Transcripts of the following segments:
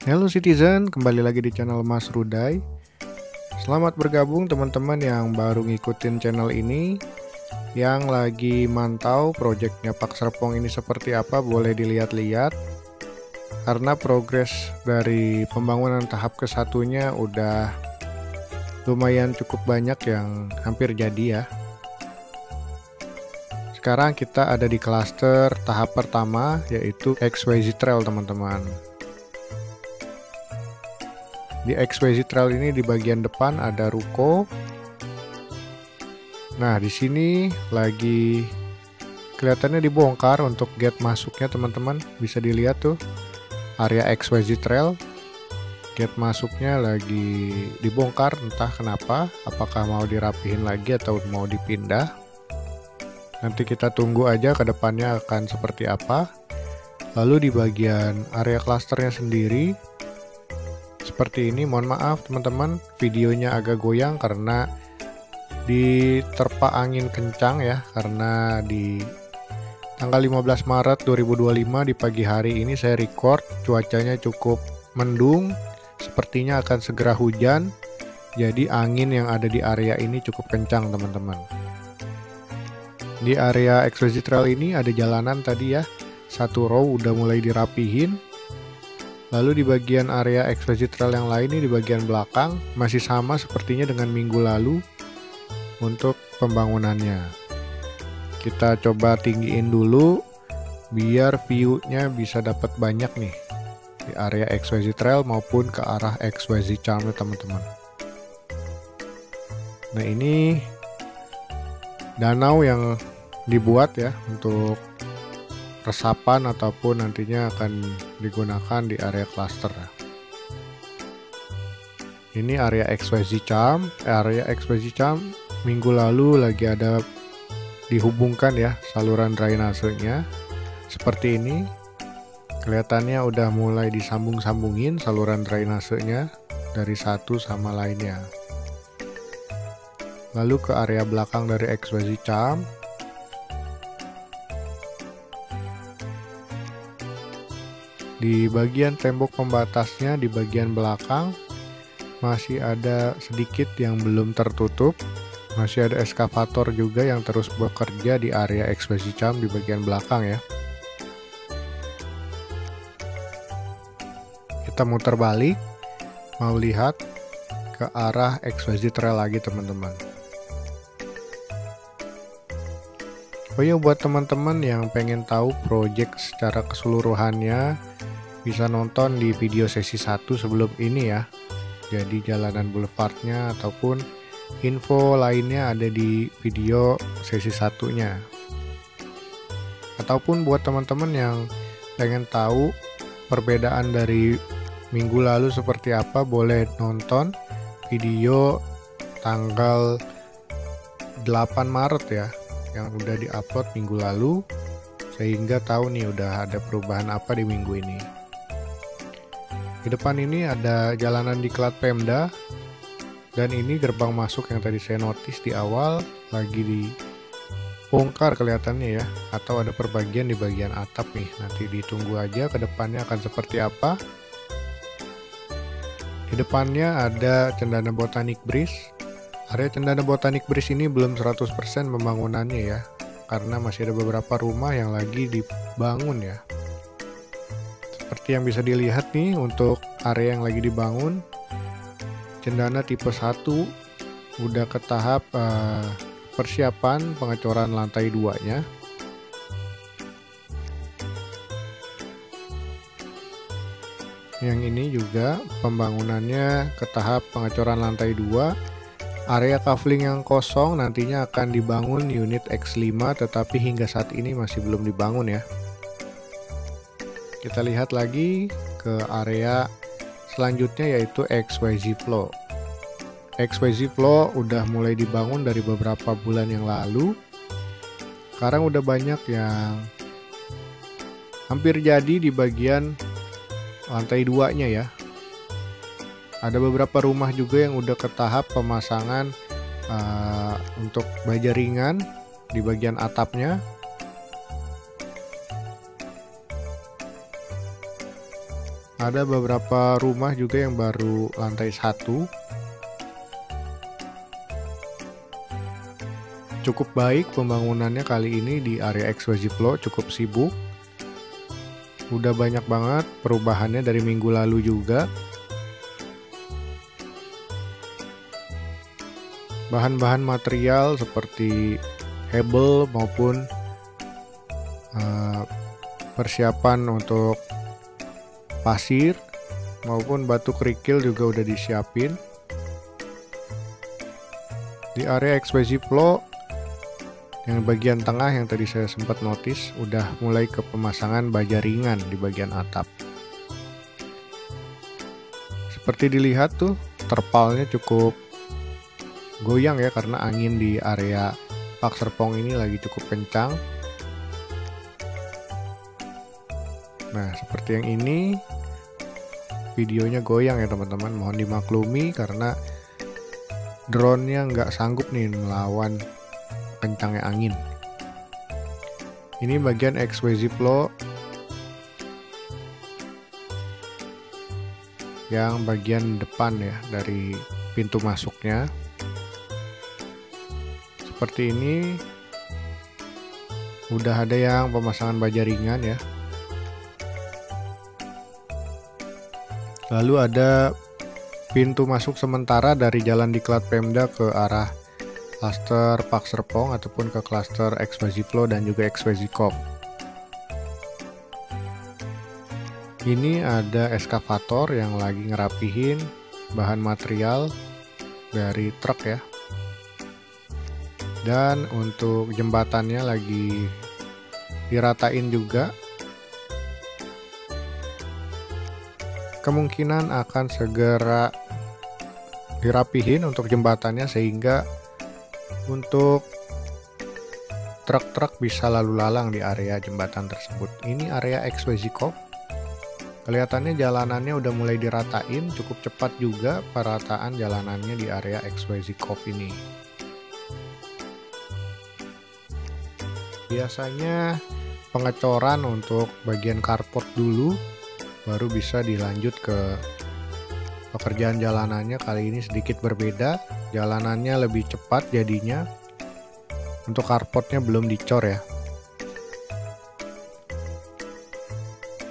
Halo Citizen, kembali lagi di channel Mas Ruday. Selamat bergabung teman-teman yang baru ngikutin channel ini. Yang lagi mantau proyeknya Pak Serpong ini seperti apa, boleh dilihat-lihat. Karena progres dari pembangunan tahap ke-1-nya udah lumayan cukup banyak yang hampir jadi ya. Sekarang kita ada di klaster tahap pertama, yaitu XYZ Trail teman-teman. Di XYZ Trail ini di bagian depan ada ruko. Nah, di sini lagi kelihatannya dibongkar untuk gate masuknya teman-teman. Bisa dilihat tuh area XYZ Trail. Gate masuknya lagi dibongkar, entah kenapa. Apakah mau dirapihin lagi atau mau dipindah. Nanti kita tunggu aja ke depannya akan seperti apa. Lalu di bagian area klasternya sendiri seperti ini. Mohon maaf teman-teman, videonya agak goyang karena diterpa angin kencang ya, karena di tanggal 15 Maret 2025 di pagi hari ini saya record, cuacanya cukup mendung, sepertinya akan segera hujan. Jadi angin yang ada di area ini cukup kencang teman-teman. Di area XYZ Trail ini ada jalanan tadi ya, satu row udah mulai dirapihin. Lalu di bagian area XYZ Trail yang lain ini di bagian belakang masih sama sepertinya dengan minggu lalu untuk pembangunannya. Kita coba tinggiin dulu biar view-nya bisa dapat banyak nih di area XYZ Trail maupun ke arah XYZ Charm teman-teman. Nah, ini danau yang dibuat ya untuk resapan ataupun nantinya akan digunakan di area cluster. Ini area XYZ Charm. Area XYZ Charm minggu lalu lagi ada dihubungkan ya saluran drainasenya. Seperti ini. Kelihatannya udah mulai disambung-sambungin saluran drainasenya dari satu sama lainnya. Lalu ke area belakang dari XYZ Charm. Di bagian tembok pembatasnya di bagian belakang masih ada sedikit yang belum tertutup. Masih ada eskavator juga yang terus bekerja di area XYZ Charm di bagian belakang ya. Kita muter balik, mau lihat ke arah XYZ Trail lagi teman-teman. Oh ya, buat teman-teman yang pengen tahu project secara keseluruhannya, bisa nonton di video sesi 1 sebelum ini ya. Jadi jalanan boulevardnya ataupun info lainnya ada di video sesi 1-nya. Ataupun buat teman-teman yang pengen tahu perbedaan dari minggu lalu seperti apa, boleh nonton video tanggal 8 Maret ya, yang udah diupload minggu lalu, sehingga tahu nih udah ada perubahan apa di minggu ini. Di depan ini ada jalanan diklat Pemda, dan ini gerbang masuk yang tadi saya notice di awal lagi dibongkar kelihatannya ya, atau ada perbagian di bagian atap nih. Nanti ditunggu aja ke depannya akan seperti apa. Di depannya ada Cendana Botanic Bridge. Area Cendana Botanic Bridge ini belum 100% pembangunannya ya, karena masih ada beberapa rumah yang lagi dibangun ya. Seperti yang bisa dilihat nih untuk area yang lagi dibangun, Cendana tipe 1 udah ke tahap persiapan pengecoran lantai 2-nya. Yang ini juga pembangunannya ke tahap pengecoran lantai 2. Area kafling yang kosong nantinya akan dibangun unit X5, tetapi hingga saat ini masih belum dibangun ya. Kita lihat lagi ke area selanjutnya yaitu XYZ Flow. XYZ Flow udah mulai dibangun dari beberapa bulan yang lalu. Sekarang udah banyak yang hampir jadi di bagian lantai 2-nya ya. Ada beberapa rumah juga yang udah ke tahap pemasangan untuk baja ringan di bagian atapnya. Ada beberapa rumah juga yang baru lantai 1. Cukup baik pembangunannya kali ini di area XYZ Flow, cukup sibuk. Udah banyak banget perubahannya dari minggu lalu juga. Bahan-bahan material seperti hebel maupun persiapan untuk pasir maupun batu kerikil juga udah disiapin. Di area XYZ Flow yang bagian tengah yang tadi saya sempat notice udah mulai ke pemasangan baja ringan di bagian atap. Seperti dilihat tuh terpalnya cukup goyang ya, karena angin di area Pak Serpong ini lagi cukup kencang. Nah, seperti yang ini videonya goyang ya teman-teman, mohon dimaklumi karena drone-nya nggak sanggup nih melawan kencangnya angin. Ini bagian XYZ Flow yang bagian depan ya, dari pintu masuknya. Seperti ini udah ada yang pemasangan baja ringan ya. Lalu ada pintu masuk sementara dari jalan Diklat Pemda ke arah klaster Pak Serpong ataupun ke klaster XYZ Flow dan juga XYZ Cove. Ini ada eskavator yang lagi ngerapihin bahan material dari truk ya. Dan untuk jembatannya lagi diratain juga. Kemungkinan akan segera dirapihin untuk jembatannya sehingga untuk truk-truk bisa lalu lalang di area jembatan tersebut. Ini area XYZ Cove. Kelihatannya jalanannya udah mulai diratain, cukup cepat juga perataan jalanannya di area XYZ Cove ini. Biasanya pengecoran untuk bagian carport dulu, baru bisa dilanjut ke pekerjaan jalanannya. Kali ini sedikit berbeda, jalanannya lebih cepat jadinya. Untuk carportnya belum dicor ya.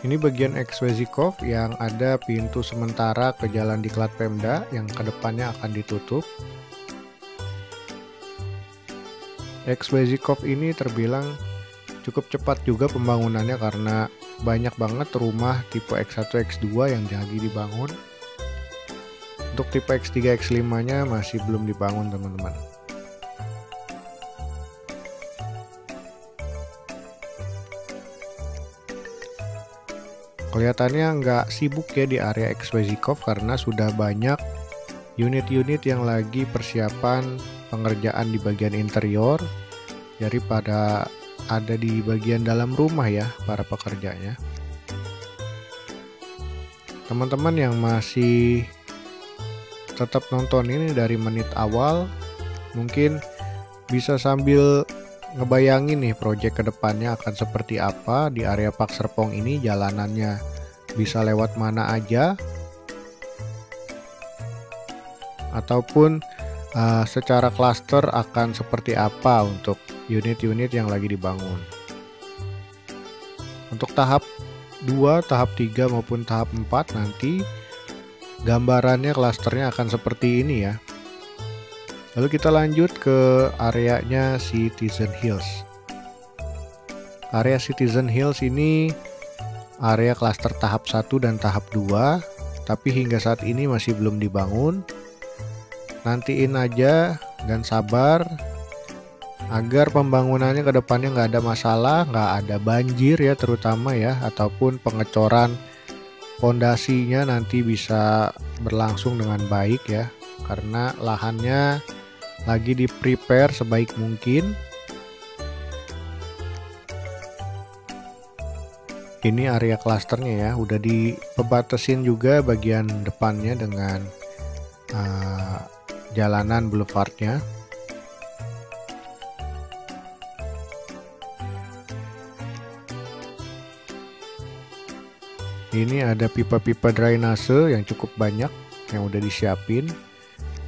Ini bagian XYZ Cove yang ada pintu sementara ke jalan Diklat Pemda yang kedepannya akan ditutup. XYZ Cove ini terbilang cukup cepat juga pembangunannya karena banyak banget rumah tipe X1, X2 yang lagi dibangun. Untuk tipe X3, X5 nya masih belum dibangun teman-teman. Kelihatannya nggak sibuk ya di area XYZ Cove karena sudah banyak unit-unit yang lagi persiapan pengerjaan di bagian interior. Jadi pada ada di bagian dalam rumah ya para pekerjanya. Teman-teman yang masih tetap nonton ini dari menit awal, mungkin bisa sambil ngebayangin nih project kedepannya akan seperti apa di area Pak Serpong ini. Jalanannya bisa lewat mana aja, ataupun secara klaster akan seperti apa untuk unit-unit yang lagi dibangun. Untuk tahap 2, tahap 3 maupun tahap 4 nanti gambarannya klasternya akan seperti ini ya. Lalu kita lanjut ke areanya Citizen Hills. Area Citizen Hills ini area klaster tahap 1 dan tahap 2, tapi hingga saat ini masih belum dibangun. Nantiin aja dan sabar agar pembangunannya ke depannya nggak ada masalah, nggak ada banjir ya terutama ya, ataupun pengecoran pondasinya nanti bisa berlangsung dengan baik ya, karena lahannya lagi di prepare sebaik mungkin. Ini area klasternya ya, udah dibatasin juga bagian depannya dengan jalanan boulevardnya. Ini ada pipa-pipa drainase yang cukup banyak yang udah disiapin.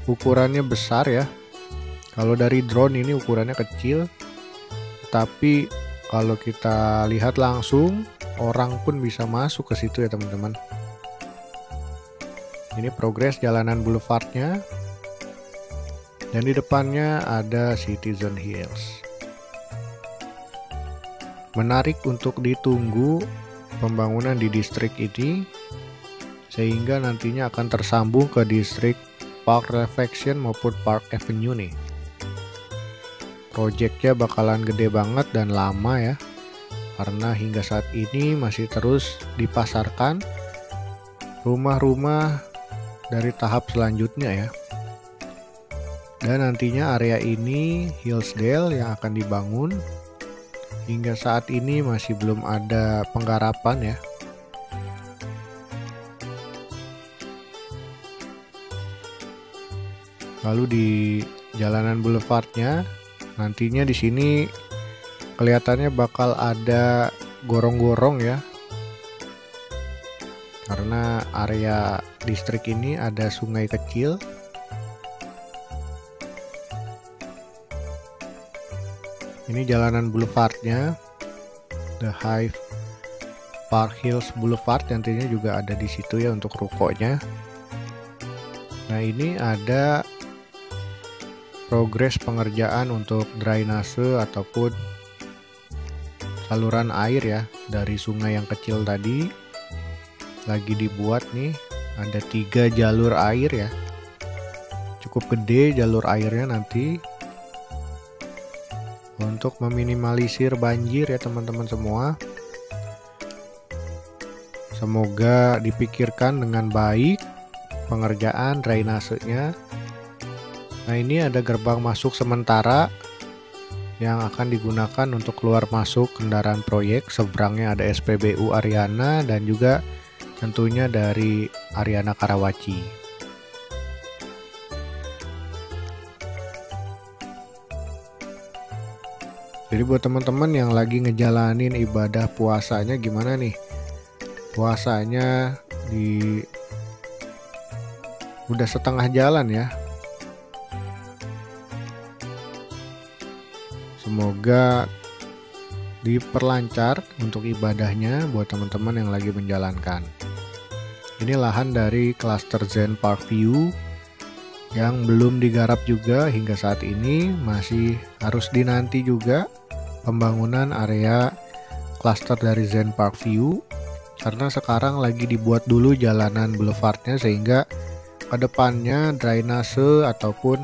Ukurannya besar ya. Kalau dari drone ini ukurannya kecil, tapi kalau kita lihat langsung orang pun bisa masuk ke situ ya teman-teman. Ini progres jalanan boulevardnya, dan di depannya ada Citizen Hills. Menarik untuk ditunggu pembangunan di distrik ini, sehingga nantinya akan tersambung ke distrik Park Reflection maupun Park Avenue nih. Proyeknya bakalan gede banget dan lama ya, karena hingga saat ini masih terus dipasarkan rumah-rumah dari tahap selanjutnya ya. Dan nantinya area ini Hillsdale yang akan dibangun. Hingga saat ini masih belum ada penggarapan ya. Lalu di jalanan boulevardnya, nantinya di sini kelihatannya bakal ada gorong-gorong ya. Karena area distrik ini ada sungai kecil. Ini jalanan boulevardnya, The Hyde Park Hills Boulevard, nantinya juga ada di situ ya untuk rukonya. Nah, ini ada progres pengerjaan untuk drainase ataupun saluran air ya dari sungai yang kecil tadi. Lagi dibuat nih, ada 3 jalur air ya. Cukup gede jalur airnya nanti, untuk meminimalisir banjir ya teman-teman semua. Semoga dipikirkan dengan baik pengerjaan drainasenya. Nah, ini ada gerbang masuk sementara yang akan digunakan untuk keluar masuk kendaraan proyek. Seberangnya ada SPBU Ariana dan juga tentunya dari Ariana Karawaci. Jadi buat teman-teman yang lagi ngejalanin ibadah puasanya gimana nih? Puasanya udah setengah jalan ya. Semoga diperlancar untuk ibadahnya buat teman-teman yang lagi menjalankan. Ini lahan dari klaster Zen Park View yang belum digarap juga hingga saat ini, masih harus dinanti juga pembangunan area klaster dari Zen Park View, karena sekarang lagi dibuat dulu jalanan boulevardnya sehingga kedepannya drainase ataupun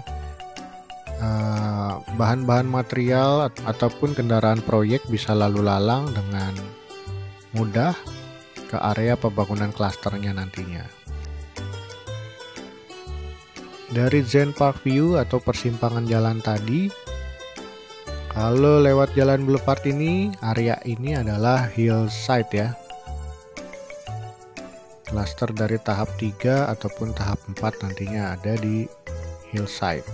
bahan-bahan material ataupun kendaraan proyek bisa lalu lalang dengan mudah ke area pembangunan klasternya nantinya. Dari Zen Park View atau persimpangan jalan tadi, kalau lewat jalan boulevard ini, area ini adalah hillside ya. Klaster dari tahap 3 ataupun tahap 4 nantinya ada di hillside.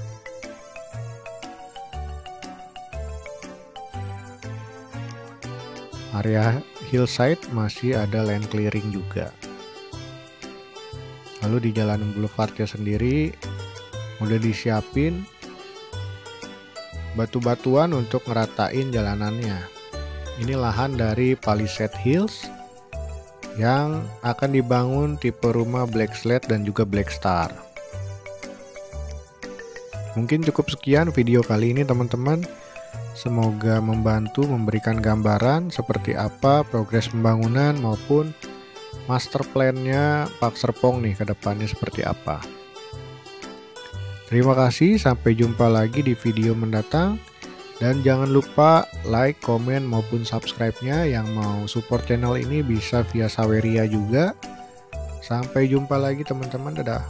Area hillside masih ada land clearing juga. Lalu di jalan boulevardnya sendiri udah disiapin batu-batuan untuk ngeratain jalanannya. Ini lahan dari Palisade Hills yang akan dibangun tipe rumah Black Slate dan juga Black Star. Mungkin cukup sekian video kali ini teman-teman. Semoga membantu memberikan gambaran seperti apa progres pembangunan maupun master plan-nya Park Serpong nih ke depannya seperti apa. Terima kasih, sampai jumpa lagi di video mendatang. Dan jangan lupa like, komen, maupun subscribe-nya. Yang mau support channel ini bisa via Saweria juga. Sampai jumpa lagi teman-teman, dadah.